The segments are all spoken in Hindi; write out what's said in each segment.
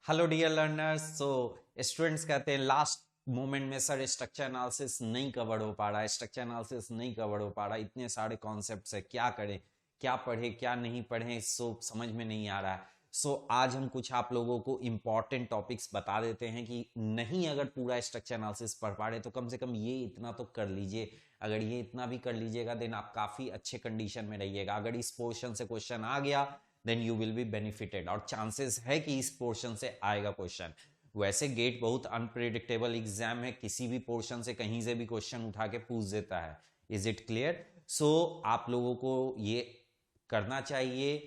Hello dear learners. So students कहते हैं लास्ट मोमेंट में सर स्ट्रक्चर एनालिसिस नहीं कवर हो पा रहा है, स्ट्रक्चर एनालिसिस नहीं कवर हो पा रहा, इतने सारे कॉन्सेप्ट्स है, क्या करें, क्या पढ़े क्या नहीं पढ़े, सो समझ में नहीं आ रहा है। सो आज हम कुछ आप लोगों को इंपॉर्टेंट टॉपिक्स बता देते हैं कि नहीं अगर पूरा स्ट्रक्चर एनालिसिस पढ़ पा रहे तो कम से कम ये इतना तो कर लीजिए। अगर ये इतना भी कर लीजिएगा देन आप काफी अच्छे कंडीशन में रहिएगा। अगर इस पोर्शन से क्वेश्चन आ गया then you will be benefited, और चांसेस है कि इस पोर्शन से आएगा क्वेश्चन। वैसे गेट बहुत अनप्रिडिक्टेबल एग्जाम है, किसी भी पोर्शन से कहीं से भी क्वेश्चन उठा के पूछ देता है। Is it clear? सो आप लोगों को ये करना चाहिए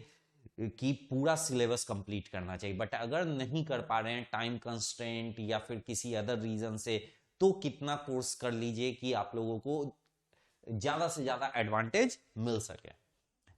कि पूरा सिलेबस कंप्लीट करना चाहिए, बट अगर नहीं कर पा रहे हैं टाइम कंस्ट्रेंट या फिर किसी अदर रीजन से, तो कितना कोर्स कर लीजिए कि आप लोगों को ज्यादा से ज्यादा एडवांटेज मिल सके।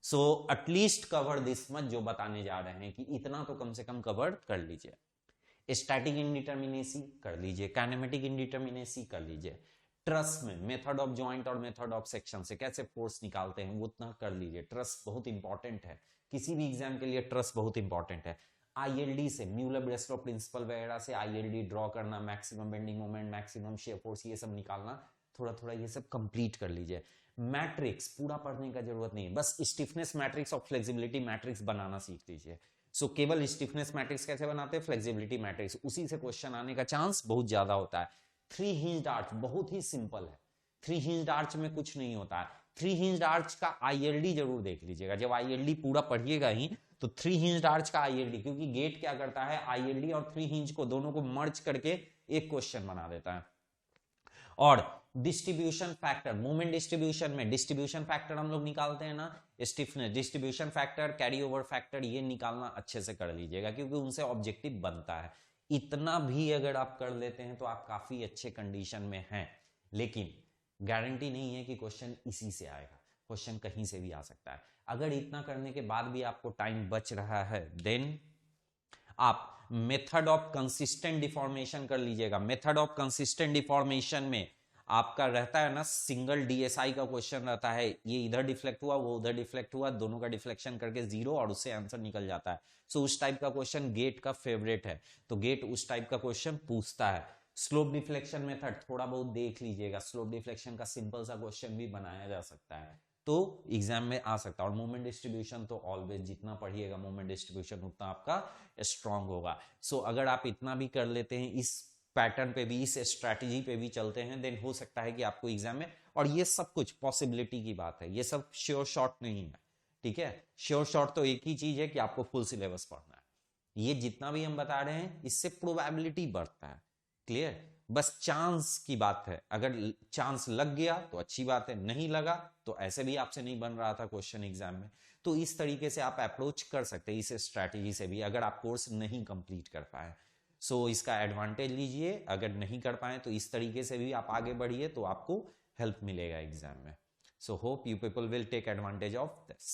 So at least cover this much, जो बताने जा रहे हैं कि इतना तो कम से कम कवर कर लीजिए। स्टैटिक इंडिटर्मिनेसी कर लीजिए, काइनेमेटिक इंडिटर्मिनेसी कर लीजिए, ट्रस में मेथड ऑफ जॉइंट और मेथड ऑफ सेक्शन से कैसे फोर्स निकालते हैं वो उतना कर लीजिए। ट्रस बहुत इंपॉर्टेंट है, किसी भी एग्जाम के लिए ट्रस बहुत इंपॉर्टेंट है। आईएलडी से म्यूलर ब्रेस्टो प्रिंसिपल वगैरह से आईएलडी ड्रॉ करना, maximum bending moment, maximum shear force, ये सब निकालना थोड़ा थोड़ा ये सब कंप्लीट कर लीजिए। मैट्रिक्स पूरा पढ़ने का जरूरत नहीं है, बस स्टिफनेस मैट्रिक्स और फ्लेक्सिबिलिटी मैट्रिक्स बनाना सीख लीजिए। सो केवल स्टिफनेस मैट्रिक्स कैसे बनाते हैं, फ्लेक्सिबिलिटी मैट्रिक्स, उसी से क्वेश्चन आने का चांस बहुत ज्यादा होता है। थ्री हिंज्ड आर्च बहुत ही सिंपल है, थ्री हिंज्ड आर्च में कुछ नहीं होता है। थ्री हिंज्ड आर्च का आईएलडी जरूर देख लीजिएगा, जब आईएलडी पूरा पढ़िएगा ही तो थ्री हिंज्ड आर्च का आईएलडी, क्योंकि गेट क्या करता है आईएलडी और थ्री हिंज को दोनों को मर्ज करके एक क्वेश्चन बना देता है। और डिस्ट्रीब्यूशन फैक्टर, मूवमेंट डिस्ट्रीब्यूशन में डिस्ट्रीब्यूशन फैक्टर हम लोग निकालते हैं ना, stiffness distribution factor, carry over factor, ये निकालना अच्छे से कर लीजिएगा क्योंकि उनसे ऑब्जेक्टिव बनता है। इतना भी अगर आप कर लेते हैं तो आप काफी अच्छे कंडीशन में हैं, लेकिन गारंटी नहीं है कि क्वेश्चन इसी से आएगा, क्वेश्चन कहीं से भी आ सकता है। अगर इतना करने के बाद भी आपको टाइम बच रहा है देन आप मेथड ऑफ कंसिस्टेंट डिफॉर्मेशन कर लीजिएगा। मेथड ऑफ कंसिस्टेंट डिफॉर्मेशन में आपका रहता है ना, सिंगल डीएसआई का क्वेश्चन रहता है, ये इधर डिफ्लेक्ट हुआ वो उधर डिफ्लेक्ट हुआ, दोनों का डिफ्लेक्शन करके जीरो और उससे आंसर निकल जाता है। सो उस टाइप का क्वेश्चन गेट का फेवरेट है, तो गेट उस टाइप का क्वेश्चन पूछता है। स्लोप डिफ्लेक्शन मेथड थोड़ा बहुत देख लीजिएगा, स्लोप डिफ्लेक्शन का सिंपल सा क्वेश्चन भी बनाया जा सकता है, तो एग्जाम में आ सकता है। और मोमेंट डिस्ट्रीब्यूशन तो ऑलवेज जितना पढ़िएगा मोमेंट डिस्ट्रीब्यूशन उतना आपका स्ट्रांग होगा। सो अगर आप इतना भी कर लेते हैं, इस पैटर्न पे भी, इस स्ट्रैटेजी पे भी चलते हैं, देन हो सकता है कि आपको एग्जाम में, और ये सब कुछ पॉसिबिलिटी की बात है, ये सब श्योर शॉट नहीं है, ठीक है। श्योर शॉट तो एक ही चीज है कि आपको फुल सिलेबस पढ़ना है। ये जितना भी हम बता रहे हैं इससे प्रोबेबिलिटी बढ़ता है, क्लियर। बस चांस की बात है, अगर चांस लग गया तो अच्छी बात है, नहीं लगा तो ऐसे भी आपसे नहीं बन रहा था क्वेश्चन एग्जाम में। तो इस तरीके से आप अप्रोच कर सकते हैं, इस स्ट्रैटेजी से भी, अगर आप कोर्स नहीं कंप्लीट कर पाए। सो इसका एडवांटेज लीजिए, अगर नहीं कर पाए तो इस तरीके से भी आप आगे बढ़िए तो आपको हेल्प मिलेगा एग्जाम में। So hope you people will take advantage of this.